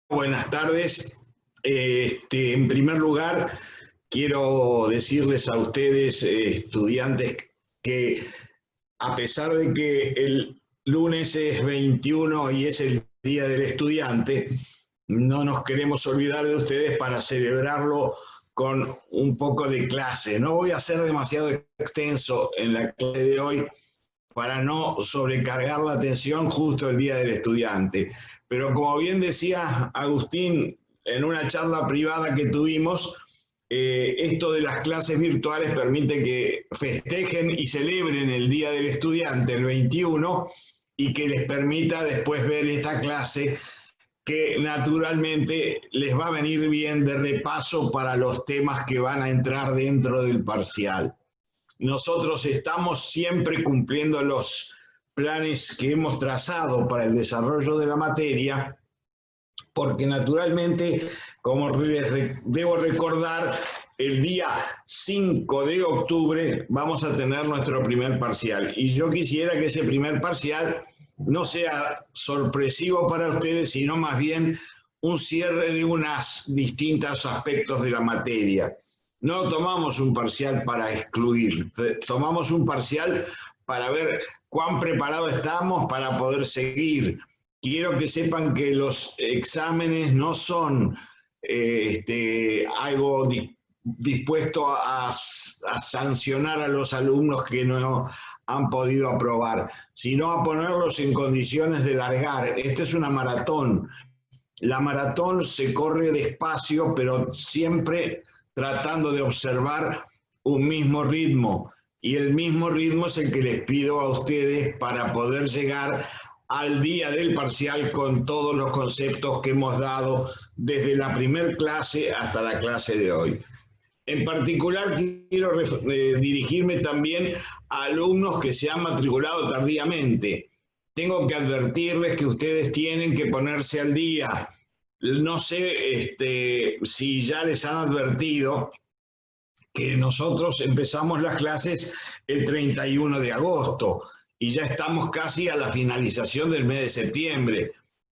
Buenas tardes. En primer lugar, quiero decirles a ustedes, estudiantes, que a pesar de que el lunes es 21 y es el Día del Estudiante, no nos queremos olvidar de ustedes para celebrarlo con un poco de clase. No voy a ser demasiado extenso en la clase de hoy para no sobrecargar la atención justo el Día del Estudiante. Pero como bien decía Agustín en una charla privada que tuvimos, esto de las clases virtuales permite que festejen y celebren el Día del Estudiante, el 21, y que les permita después ver esta clase que naturalmente les va a venir bien de repaso para los temas que van a entrar dentro del parcial. Nosotros estamos siempre cumpliendo los planes que hemos trazado para el desarrollo de la materia, porque naturalmente, como les debo recordar, el día 5 de octubre vamos a tener nuestro primer parcial. Y yo quisiera que ese primer parcial no sea sorpresivo para ustedes, sino más bien un cierre de unos distintos aspectos de la materia. No tomamos un parcial para excluir, tomamos un parcial para ver cuán preparados estamos para poder seguir. Quiero que sepan que los exámenes no son algo dispuesto a sancionar a los alumnos que no han podido aprobar, sino a ponerlos en condiciones de largar. Esta es una maratón. La maratón se corre despacio, pero siempre tratando de observar un mismo ritmo. Y el mismo ritmo es el que les pido a ustedes para poder llegar al día del parcial con todos los conceptos que hemos dado desde la primer clase hasta la clase de hoy. En particular, quiero dirigirme también a alumnos que se han matriculado tardíamente. Tengo que advertirles que ustedes tienen que ponerse al día. No sé si ya les han advertido que nosotros empezamos las clases el 31 de agosto y ya estamos casi a la finalización del mes de septiembre.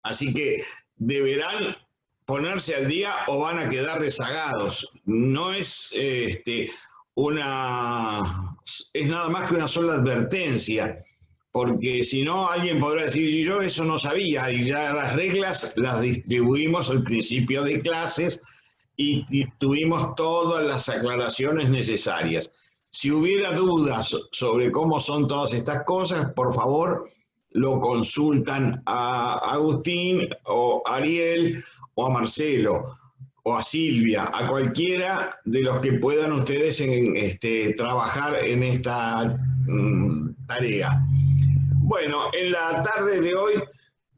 Así que deberán ponerse al día o van a quedar rezagados. No es es nada más que una sola advertencia, porque si no alguien podrá decir, yo eso no sabía, y ya las reglas las distribuimos al principio de clases y tuvimos todas las aclaraciones necesarias. Si hubiera dudas sobre cómo son todas estas cosas, por favor, lo consultan a Agustín o a Ariel o a Marcelo o a Silvia, a cualquiera de los que puedan ustedes trabajar en esta tarea. Bueno, en la tarde de hoy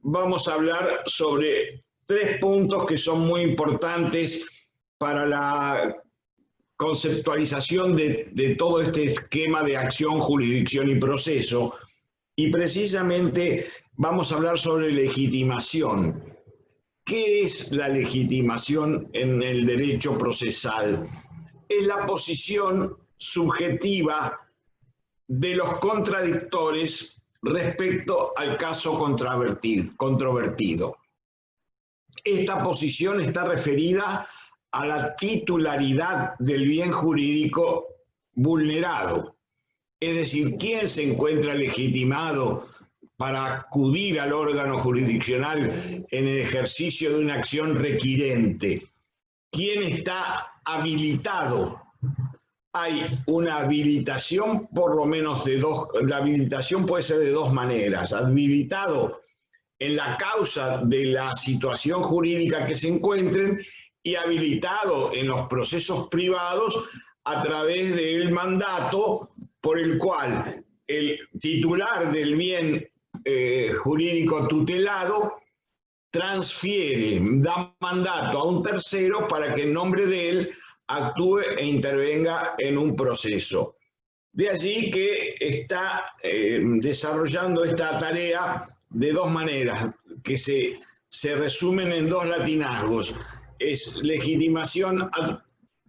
vamos a hablar sobre 3 puntos que son muy importantes para la conceptualización de todo este esquema de acción, jurisdicción y proceso. Y precisamente vamos a hablar sobre legitimación. ¿Qué es la legitimación en el derecho procesal? Es la posición subjetiva de los contradictores respecto al caso controvertido. Esta posición está referida a la titularidad del bien jurídico vulnerado. Es decir, ¿quién se encuentra legitimado para acudir al órgano jurisdiccional en el ejercicio de una acción requirente? ¿Quién está habilitado? Hay una habilitación por lo menos de dos, la habilitación puede ser de dos maneras. Habilitado en la causa de la situación jurídica que se encuentren y habilitado en los procesos privados a través del mandato por el cual el titular del bien jurídico tutelado transfiere, da mandato a un tercero para que en nombre de él actúe e intervenga en un proceso. De allí que está desarrollando esta tarea de dos maneras, que se resumen en dos latinazgos. Es legitimación ad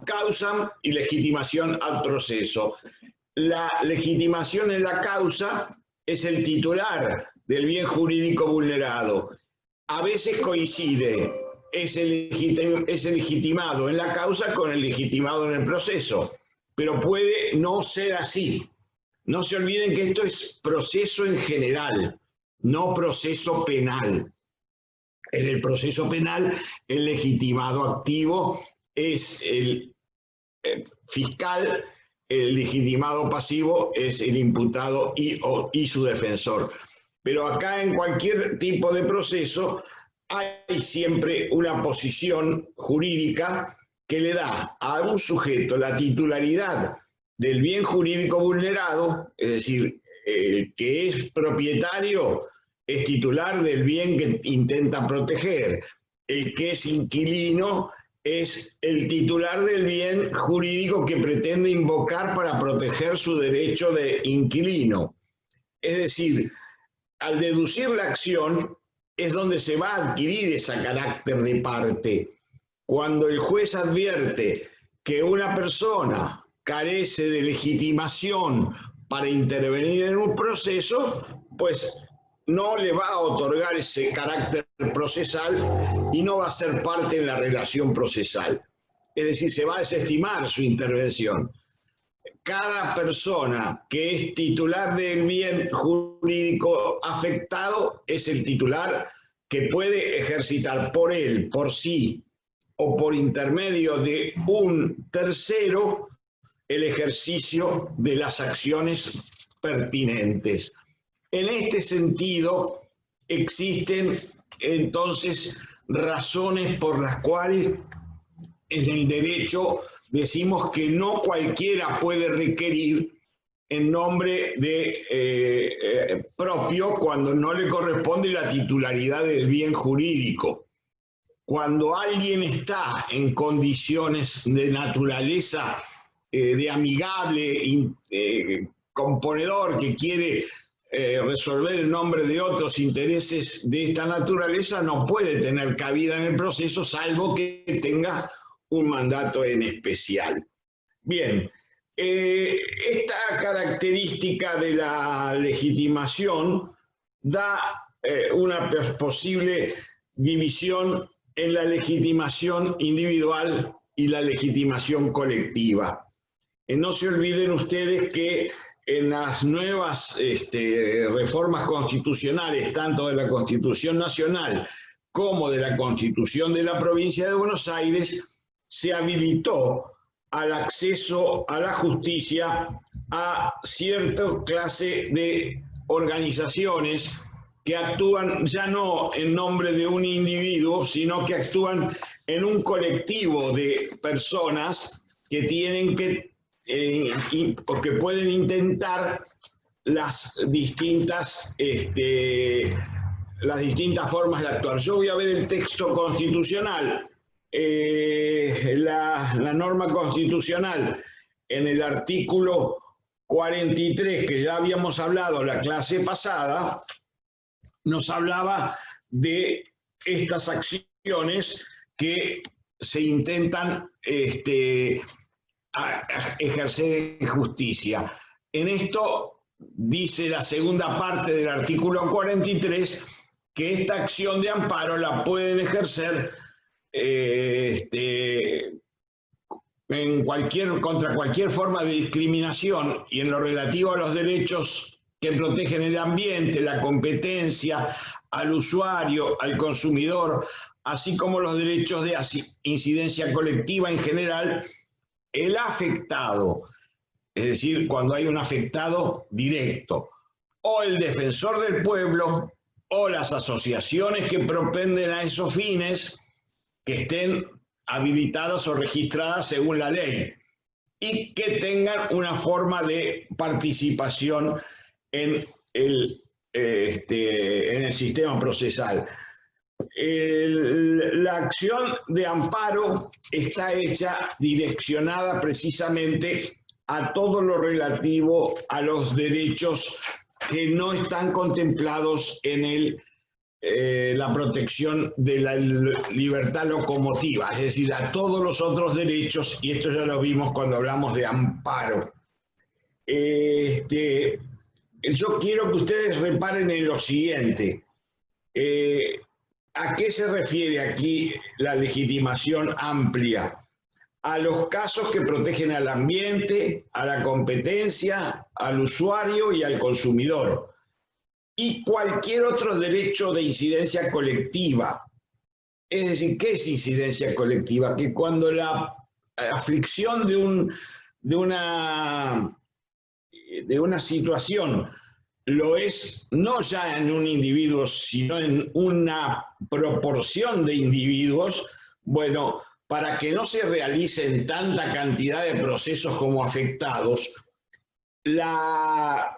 causam y legitimación ad proceso. La legitimación en la causa es el titular del bien jurídico vulnerado. A veces coincide es el legitimado en la causa con el legitimado en el proceso, pero puede no ser así. No se olviden que esto es proceso en general, no proceso penal. En el proceso penal, el legitimado activo es el fiscal, el legitimado pasivo es el imputado y su defensor. Pero acá, en cualquier tipo de proceso, hay siempre una posición jurídica que le da a un sujeto la titularidad del bien jurídico vulnerado, es decir, el que es propietario es titular del bien que intenta proteger. El que es inquilino es el titular del bien jurídico que pretende invocar para proteger su derecho de inquilino. Es decir, al deducir la acción es donde se va a adquirir ese carácter de parte. Cuando el juez advierte que una persona carece de legitimación para intervenir en un proceso, pues no le va a otorgar ese carácter procesal y no va a ser parte en la relación procesal. Es decir, se va a desestimar su intervención. Cada persona que es titular del bien jurídico afectado es el titular que puede ejercitar por él, por sí o por intermedio de un tercero el ejercicio de las acciones pertinentes. En este sentido, existen entonces razones por las cuales en el derecho decimos que no cualquiera puede requerir en nombre de propio cuando no le corresponde la titularidad del bien jurídico. Cuando alguien está en condiciones de naturaleza de amigable, componedor, que quiere resolver en nombre de otros intereses de esta naturaleza, no puede tener cabida en el proceso, salvo que tenga un mandato en especial. Bien, esta característica de la legitimación da una posible división en la legitimación individual y la legitimación colectiva. No se olviden ustedes que en las nuevas reformas constitucionales, tanto de la Constitución Nacional como de la Constitución de la Provincia de Buenos Aires, se habilitó al acceso a la justicia a cierta clase de organizaciones que actúan ya no en nombre de un individuo, sino que actúan en un colectivo de personas que tienen que o que pueden intentar las distintas formas de actuar. Yo voy a ver el texto constitucional, la norma constitucional en el artículo 43, que ya habíamos hablado la clase pasada, nos hablaba de estas acciones que se intentan ejercer en justicia. En esto dice la segunda parte del artículo 43 que esta acción de amparo la pueden ejercer contra cualquier forma de discriminación y en lo relativo a los derechos que protegen el ambiente, la competencia, al usuario, al consumidor, así como los derechos de incidencia colectiva en general, el afectado, es decir, cuando hay un afectado directo, o el defensor del pueblo, o las asociaciones que propenden a esos fines, que estén habilitadas o registradas según la ley, y que tengan una forma de participación en el sistema procesal. La acción de amparo está hecha, direccionada precisamente a todo lo relativo a los derechos que no están contemplados en la protección de la libertad locomotiva, es decir, a todos los otros derechos, y esto ya lo vimos cuando hablamos de amparo. Yo quiero que ustedes reparen en lo siguiente. ¿A qué se refiere aquí la legitimación amplia? A los casos que protegen al ambiente, a la competencia, al usuario y al consumidor. Y cualquier otro derecho de incidencia colectiva. Es decir, ¿qué es incidencia colectiva? Que cuando la aflicción de una situación lo es no ya en un individuo, sino en una proporción de individuos, bueno, para que no se realicen tanta cantidad de procesos como afectados, la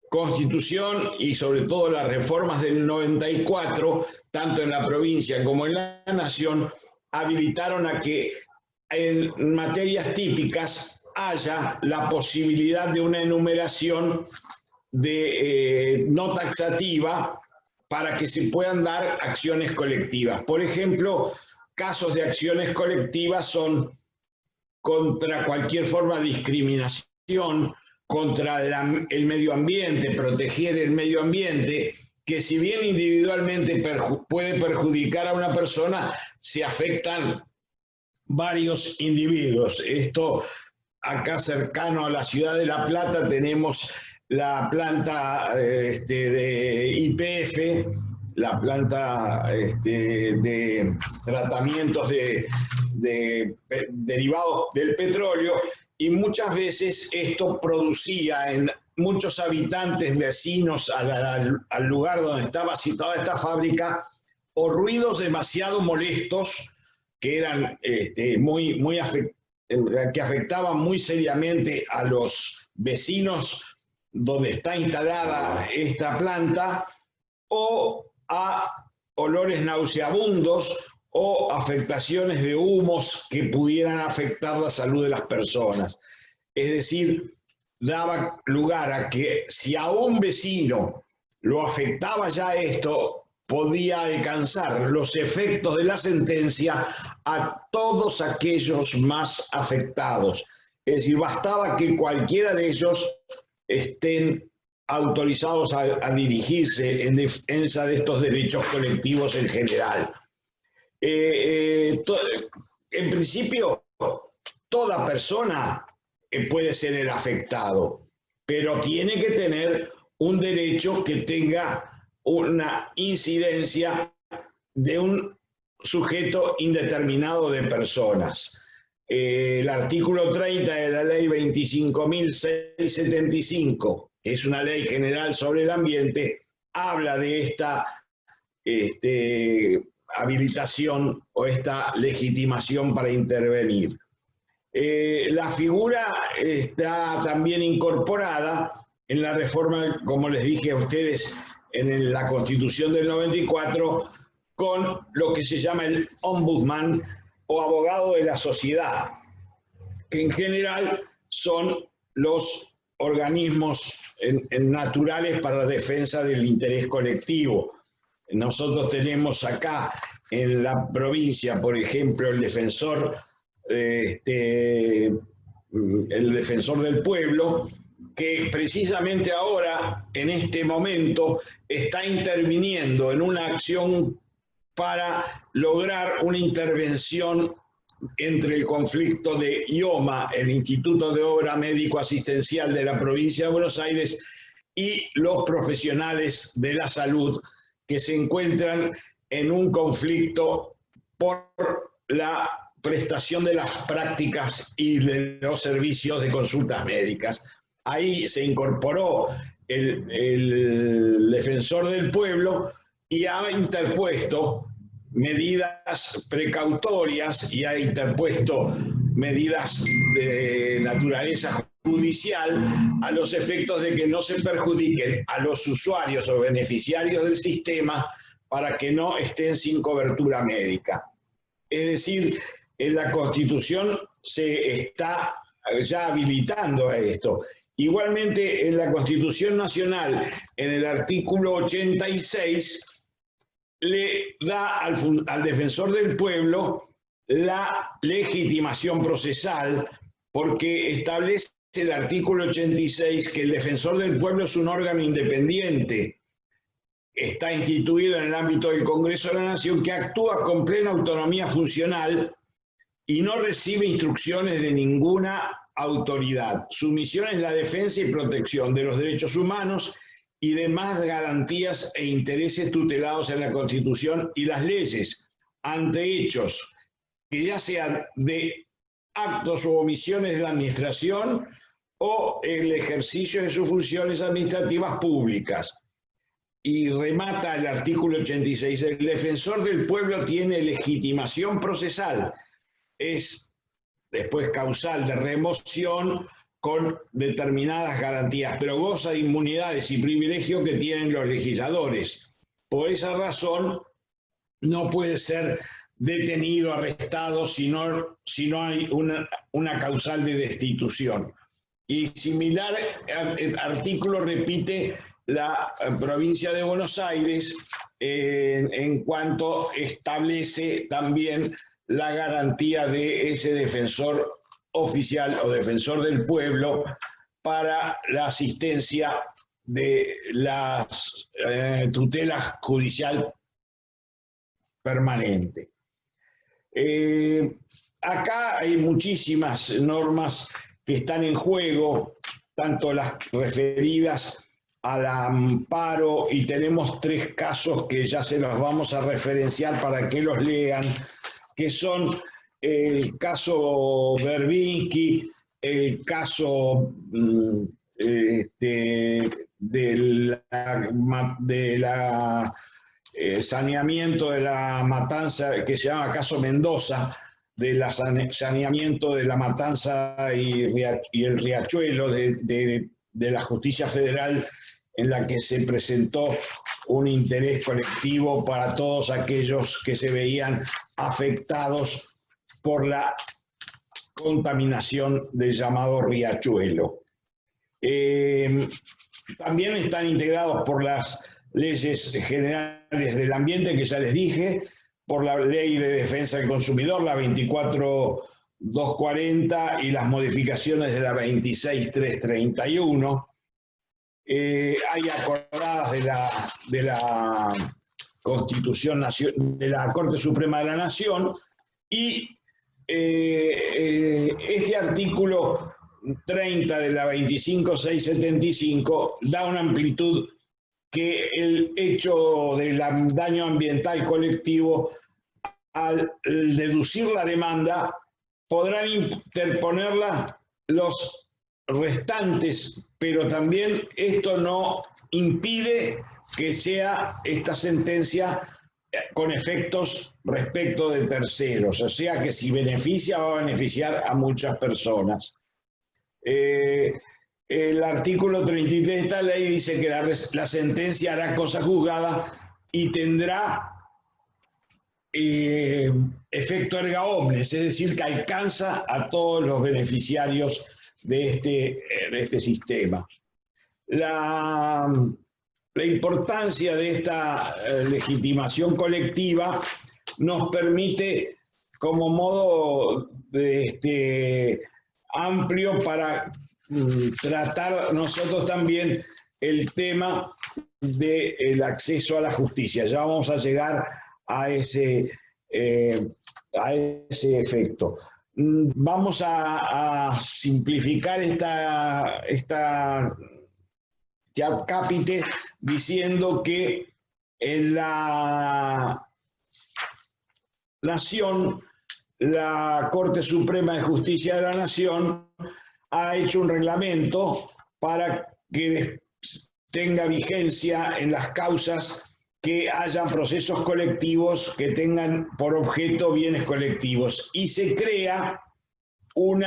Constitución y sobre todo las reformas del 94, tanto en la provincia como en la nación, habilitaron a que en materias típicas haya la posibilidad de una enumeración no taxativa para que se puedan dar acciones colectivas. Por ejemplo, casos de acciones colectivas son contra cualquier forma de discriminación, contra el medio ambiente, proteger el medio ambiente, que si bien individualmente puede perjudicar a una persona, se afectan varios individuos. Esto acá cercano a la ciudad de La Plata tenemos la planta de YPF, la planta de tratamientos derivados del petróleo, y muchas veces esto producía en muchos habitantes vecinos al lugar donde estaba situada esta fábrica o ruidos demasiado molestos que eran que afectaban muy seriamente a los vecinos donde está instalada esta planta, o a olores nauseabundos o afectaciones de humos que pudieran afectar la salud de las personas. Es decir, daba lugar a que si a un vecino lo afectaba ya esto, podía alcanzar los efectos de la sentencia a todos aquellos más afectados. Es decir, bastaba que cualquiera de ellos estén autorizados a dirigirse en defensa de estos derechos colectivos en general. En principio, toda persona puede ser el afectado, pero tiene que tener un derecho que tenga una incidencia de un sujeto indeterminado de personas. El artículo 30 de la ley 25.675, que es una ley general sobre el ambiente, habla de esta habilitación o esta legitimación para intervenir. La figura está también incorporada en la reforma, como les dije a ustedes, en la Constitución del 94, con lo que se llama el ombudsman o abogado de la sociedad, que en general son los organismos naturales para la defensa del interés colectivo. Nosotros tenemos acá en la provincia, por ejemplo, el defensor del pueblo, que precisamente ahora, en este momento, está interviniendo en una acción para lograr una intervención entre el conflicto de IOMA, el Instituto de Obra Médico Asistencial de la provincia de Buenos Aires, y los profesionales de la salud que se encuentran en un conflicto por la prestación de las prácticas y de los servicios de consultas médicas. Ahí se incorporó el defensor del pueblo y ha interpuesto medidas precautorias y ha interpuesto medidas de naturaleza judicial a los efectos de que no se perjudiquen a los usuarios o beneficiarios del sistema para que no estén sin cobertura médica. Es decir, en la Constitución se está ya habilitando a esto. Igualmente, en la Constitución Nacional, en el artículo 86, le da al defensor del pueblo la legitimación procesal, porque establece el artículo 86 que el defensor del pueblo es un órgano independiente está instituido en el ámbito del Congreso de la Nación, que actúa con plena autonomía funcional y no recibe instrucciones de ninguna autoridad. Su misión es la defensa y protección de los derechos humanos y demás garantías e intereses tutelados en la Constitución y las leyes ante hechos que ya sean de actos o omisiones de la administración o el ejercicio de sus funciones administrativas públicas. Y remata el artículo 86, el defensor del pueblo tiene legitimación procesal, es después causal de remoción con determinadas garantías, pero goza de inmunidades y privilegios que tienen los legisladores. Por esa razón no puede ser detenido, arrestado, si no hay una causal de destitución. Y similar artículo repite la provincia de Buenos Aires en cuanto establece también la garantía de ese defensor oficial o defensor del pueblo para la asistencia de las tutelas judicial permanente. Acá hay muchísimas normas que están en juego, tanto las referidas al amparo, y tenemos 3 casos que ya se los vamos a referenciar para que los lean, que son el caso Verbinski, el caso saneamiento de la matanza, que se llama caso Mendoza, del saneamiento de la matanza y el riachuelo de la justicia federal, en la que se presentó un interés colectivo para todos aquellos que se veían afectados por la contaminación del llamado riachuelo. También están integrados por las leyes generales del ambiente, que ya les dije, por la Ley de Defensa del Consumidor, la 24.240, y las modificaciones de la 26.331. Hay acordadas de la Constitución de la Corte Suprema de la Nación, y este artículo 30 de la 25.675 da una amplitud que el hecho del daño ambiental colectivo, al deducir la demanda, podrán interponerla los restantes, pero también esto no impide que sea esta sentencia con efectos respecto de terceros, o sea que si beneficia, va a beneficiar a muchas personas. El artículo 33 de esta ley dice que la sentencia hará cosa juzgada y tendrá efecto erga omnes, es decir, que alcanza a todos los beneficiarios de este sistema. La importancia de esta legitimación colectiva nos permite, como modo amplio, para tratar nosotros también el tema del acceso a la justicia. Ya vamos a llegar a ese efecto. Vamos a simplificar este acápite diciendo que en la Nación, la Corte Suprema de Justicia de la Nación ha hecho un reglamento para que tenga vigencia en las causas que hayan procesos colectivos que tengan por objeto bienes colectivos, y se crea un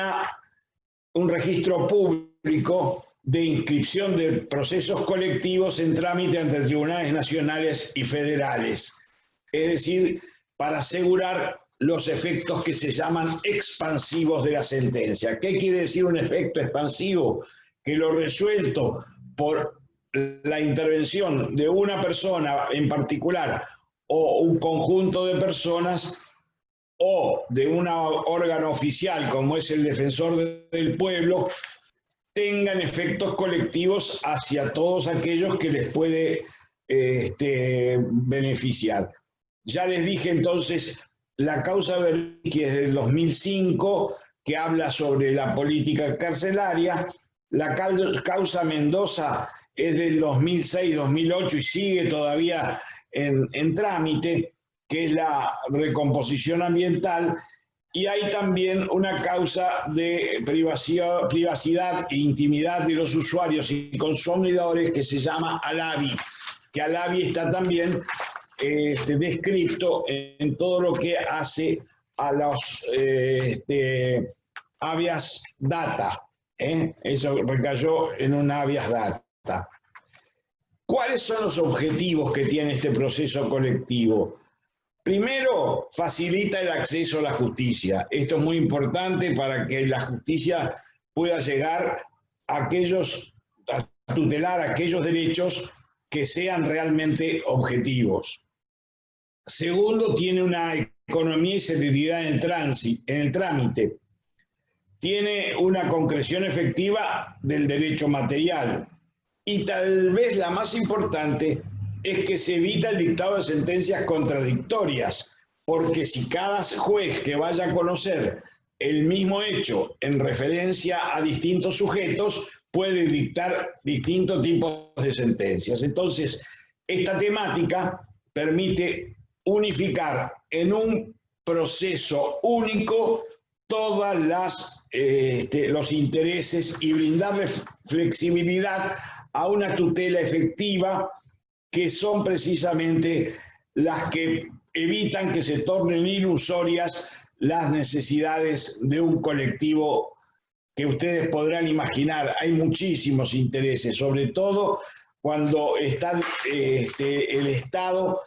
registro público de inscripción de procesos colectivos en trámite ante tribunales nacionales y federales, es decir, para asegurar los efectos que se llaman expansivos de la sentencia. ¿Qué quiere decir un efecto expansivo? Que lo resuelto por la intervención de una persona en particular o un conjunto de personas o de un órgano oficial como es el defensor del pueblo, tengan efectos colectivos hacia todos aquellos que les puede beneficiar. Ya les dije entonces, la causa Berlinski es del 2005, que habla sobre la política carcelaria. La causa Mendoza es del 2006-2008 y sigue todavía en trámite, que es la recomposición ambiental. Y hay también una causa de privacidad e intimidad de los usuarios y consumidores que se llama Alavi, que Alavi está también descrito en todo lo que hace a los habeas data. Eso recayó en un habeas data. ¿Cuáles son los objetivos que tiene este proceso colectivo? Primero, facilita el acceso a la justicia. Esto es muy importante para que la justicia pueda llegar a tutelar aquellos derechos que sean realmente objetivos. Segundo, tiene una economía y celeridad en el trámite. Tiene una concreción efectiva del derecho material. Y tal vez la más importante es que se evita el dictado de sentencias contradictorias, porque si cada juez que vaya a conocer el mismo hecho en referencia a distintos sujetos puede dictar distintos tipos de sentencias. Entonces, esta temática permite unificar en un proceso único todas los intereses y brindarle flexibilidad a una tutela efectiva, que son precisamente las que evitan que se tornen ilusorias las necesidades de un colectivo que ustedes podrán imaginar. Hay muchísimos intereses, sobre todo cuando está el Estado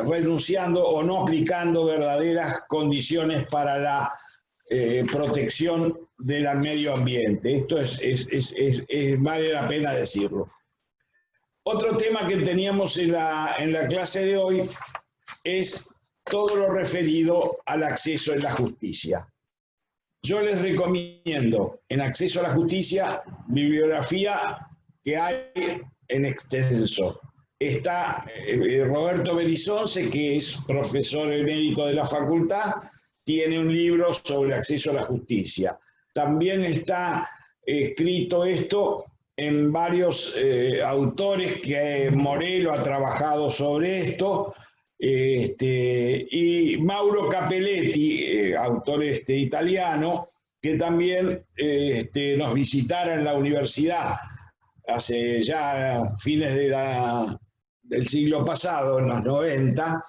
renunciando o no aplicando verdaderas condiciones para la protección del medio ambiente. Esto vale la pena decirlo. Otro tema que teníamos en la clase de hoy es todo lo referido al acceso a la justicia. Yo les recomiendo en acceso a la justicia bibliografía que hay en extenso. Está Roberto Berizonce, que es profesor emérito de la facultad, tiene un libro sobre acceso a la justicia. También está escrito esto en varios autores, que Morelo ha trabajado sobre esto, y Mauro Capelletti, autor italiano, que también nos visitara en la universidad hace ya fines del siglo pasado, en los 90,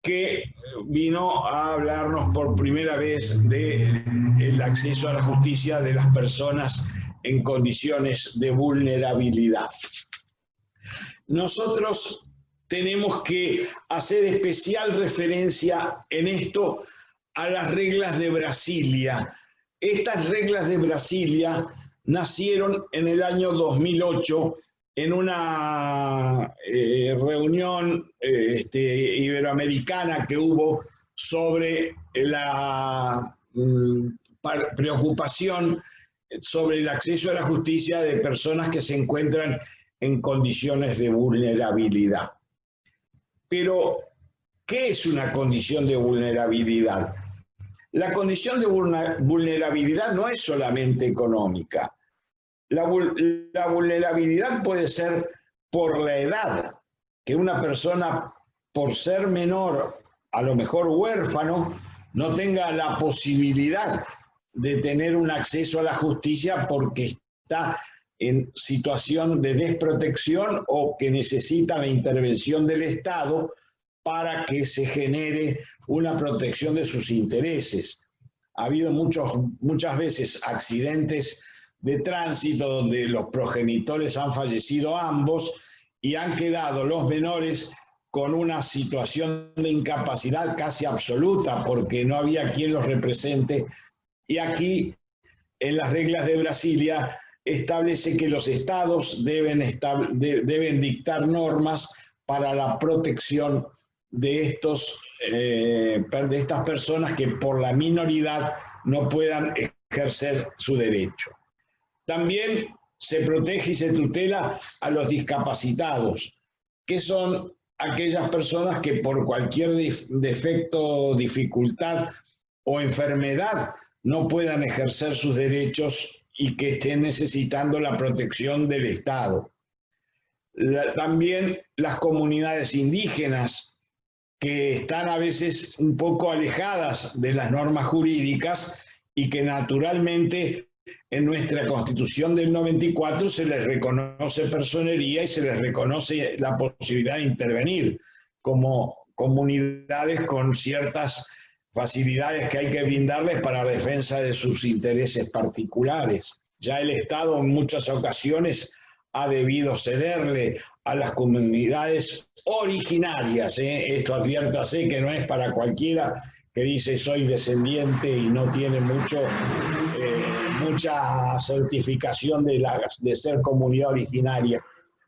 que vino a hablarnos por primera vez del acceso a la justicia de las personas en condiciones de vulnerabilidad. Nosotros tenemos que hacer especial referencia en esto a las reglas de Brasilia. Estas reglas de Brasilia nacieron en el año 2008 en una reunión iberoamericana que hubo sobre la preocupación sobre el acceso a la justicia de personas que se encuentran en condiciones de vulnerabilidad. Pero, ¿qué es una condición de vulnerabilidad? La condición de vulnerabilidad no es solamente económica. La vulnerabilidad puede ser por la edad, que una persona, por ser menor, a lo mejor huérfano, no tenga la posibilidad de tener un acceso a la justicia porque está en situación de desprotección o que necesita la intervención del Estado para que se genere una protección de sus intereses. Ha habido muchas veces accidentes de tránsito donde los progenitores han fallecido ambos y han quedado los menores con una situación de incapacidad casi absoluta porque no había quien los represente. Y aquí, en las reglas de Brasilia, establece que los estados deben dictar normas para la protección de estas personas que por la minoridad no puedan ejercer su derecho. También se protege y se tutela a los discapacitados, que son aquellas personas que por cualquier defecto, dificultad o enfermedad no puedan ejercer sus derechos y que estén necesitando la protección del Estado. También las comunidades indígenas, que están a veces un poco alejadas de las normas jurídicas y que naturalmente en nuestra Constitución del 94 se les reconoce personería y se les reconoce la posibilidad de intervenir como comunidades con ciertas facilidades que hay que brindarles para la defensa de sus intereses particulares. Ya el Estado en muchas ocasiones ha debido cederle a las comunidades originarias. Esto adviértase que no es para cualquiera que dice soy descendiente y no tiene mucha certificación de ser comunidad originaria,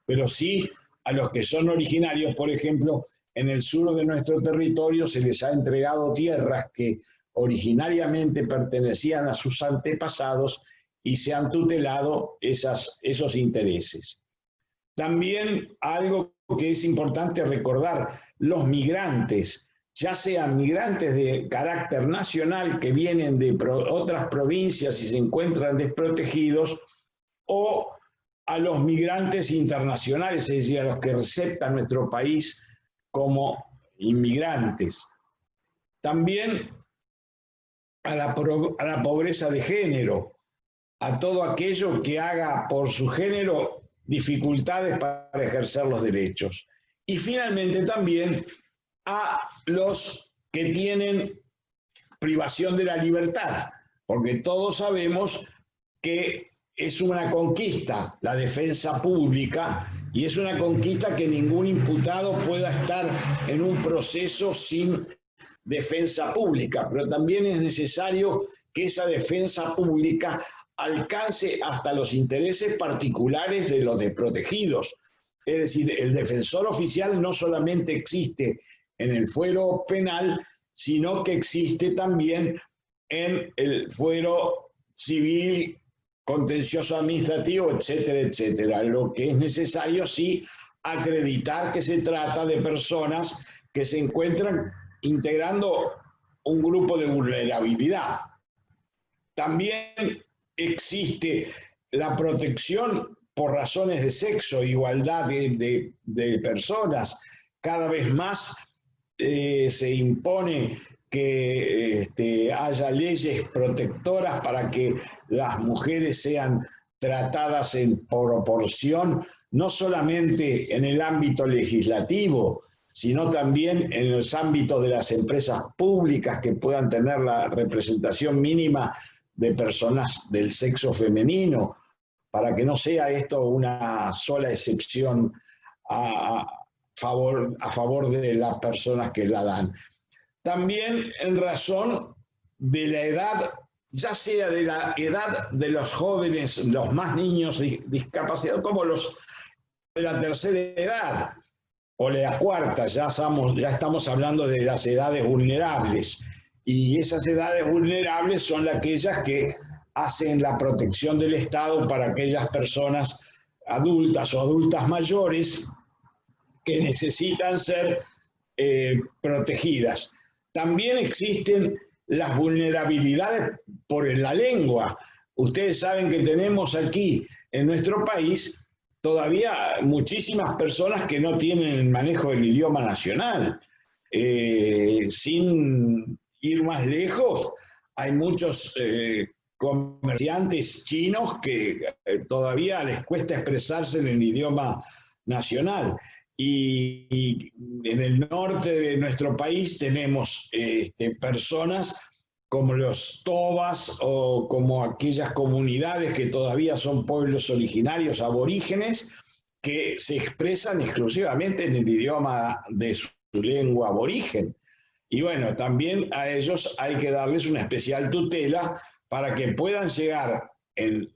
pero sí a los que son originarios. Por ejemplo, en el sur de nuestro territorio se les ha entregado tierras que originariamente pertenecían a sus antepasados y se han tutelado esos intereses. También algo que es importante recordar, los migrantes, ya sean migrantes de carácter nacional que vienen de otras provincias y se encuentran desprotegidos, o a los migrantes internacionales, es decir, a los que acepta nuestro país como inmigrantes. También a la pobreza de género, a todo aquello que haga por su género dificultades para ejercer los derechos. Y finalmente también a los que tienen privación de la libertad, porque todos sabemos que es una conquista la defensa pública y es una conquista que ningún imputado pueda estar en un proceso sin defensa pública, pero también es necesario que esa defensa pública alcance hasta los intereses particulares de los desprotegidos. Es decir, el defensor oficial no solamente existe en el fuero penal, sino que existe también en el fuero civil, contencioso administrativo, etcétera, etcétera. Lo que es necesario, sí, acreditar que se trata de personas que se encuentran integrando un grupo de vulnerabilidad. También existe la protección por razones de sexo, igualdad de personas. Cada vez más se impone que haya leyes protectoras para que las mujeres sean tratadas en proporción, no solamente en el ámbito legislativo, sino también en los ámbitos de las empresas públicas que puedan tener la representación mínima de personas del sexo femenino, para que no sea esto una sola excepción a favor de las personas que la dan. También en razón de la edad, ya sea de la edad de los jóvenes, los más niños discapacitados, como los de la tercera edad o la cuarta, ya estamos hablando de las edades vulnerables. Y esas edades vulnerables son aquellas que hacen la protección del Estado para aquellas personas adultas o adultas mayores que necesitan ser protegidas. También existen las vulnerabilidades por la lengua. Ustedes saben que tenemos aquí en nuestro país todavía muchísimas personas que no tienen el manejo del idioma nacional. Sin ir más lejos, hay muchos comerciantes chinos que todavía les cuesta expresarse en el idioma nacional. Y en el norte de nuestro país tenemos personas como los tobas o como aquellas comunidades que todavía son pueblos originarios aborígenes que se expresan exclusivamente en el idioma de su lengua aborigen. Y bueno, también a ellos hay que darles una especial tutela para que puedan llegar en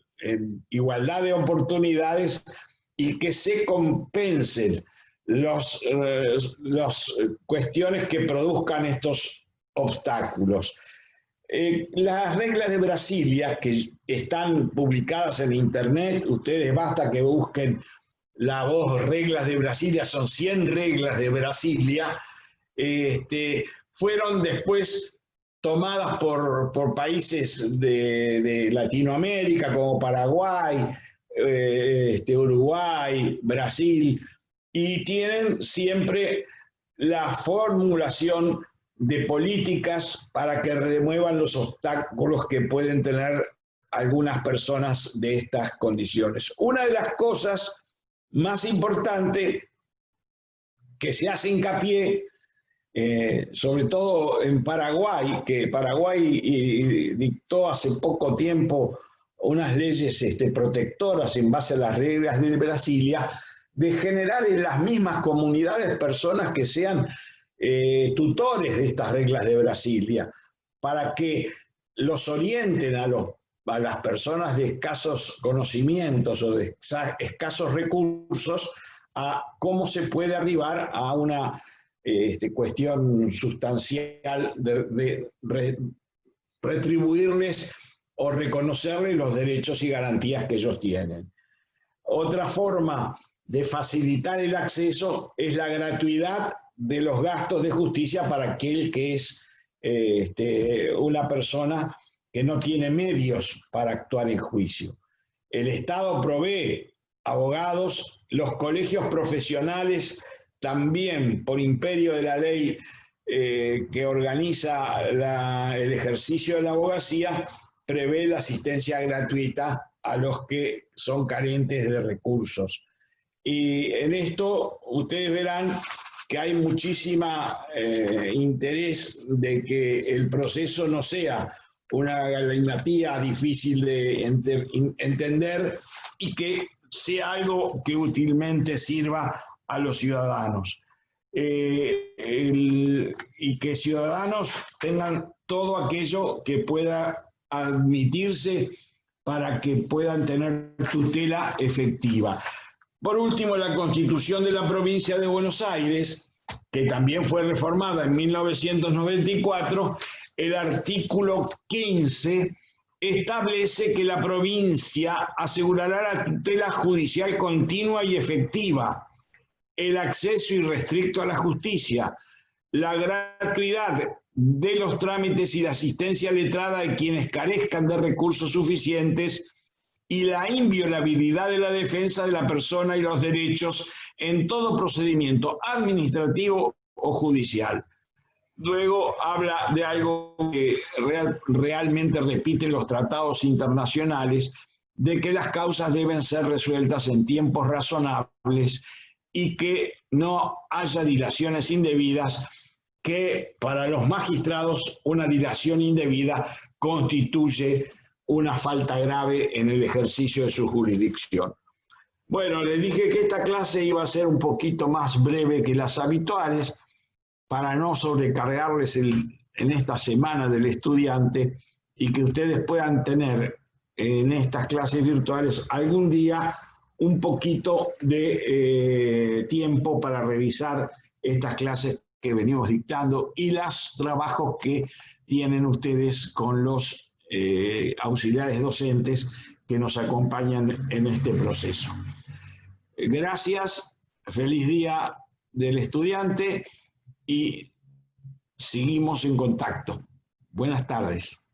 igualdad de oportunidades y que se compensen las cuestiones que produzcan estos obstáculos. Las reglas de Brasilia, que están publicadas en internet, ustedes basta que busquen la voz reglas de Brasilia, son 100 reglas de Brasilia, fueron después tomadas por países de Latinoamérica como Paraguay, Uruguay, Brasil, y tienen siempre la formulación de políticas para que remuevan los obstáculos que pueden tener algunas personas de estas condiciones. Una de las cosas más importantes que se hace hincapié, sobre todo en Paraguay, que Paraguay dictó hace poco tiempo unas leyes protectoras en base a las reglas de Brasilia, de generar en las mismas comunidades personas que sean tutores de estas reglas de Brasilia, para que los orienten a las personas de escasos conocimientos o de escasos recursos a cómo se puede arribar a una cuestión sustancial de retribuirles o reconocerles los derechos y garantías que ellos tienen. Otra forma de facilitar el acceso es la gratuidad de los gastos de justicia para aquel que es una persona que no tiene medios para actuar en juicio. El Estado provee abogados, los colegios profesionales también, por imperio de la ley que organiza el ejercicio de la abogacía, prevé la asistencia gratuita a los que son carentes de recursos. Y en esto ustedes verán que hay muchísimo interés de que el proceso no sea una galimatía difícil de entender y que sea algo que útilmente sirva a los ciudadanos. Y que ciudadanos tengan todo aquello que pueda admitirse para que puedan tener tutela efectiva. Por último, la Constitución de la Provincia de Buenos Aires, que también fue reformada en 1994, el artículo 15 establece que la provincia asegurará la tutela judicial continua y efectiva, el acceso irrestricto a la justicia, la gratuidad de los trámites y la asistencia letrada de quienes carezcan de recursos suficientes y la inviolabilidad de la defensa de la persona y los derechos en todo procedimiento administrativo o judicial. Luego habla de algo que realmente repiten los tratados internacionales, de que las causas deben ser resueltas en tiempos razonables y que no haya dilaciones indebidas, que para los magistrados una dilación indebida constituye una falta grave en el ejercicio de su jurisdicción. Bueno, les dije que esta clase iba a ser un poquito más breve que las habituales, para no sobrecargarles en esta semana del estudiante y que ustedes puedan tener en estas clases virtuales algún día un poquito de tiempo para revisar estas clases que venimos dictando y los trabajos que tienen ustedes con los auxiliares docentes que nos acompañan en este proceso. Gracias, feliz día del estudiante y seguimos en contacto. Buenas tardes.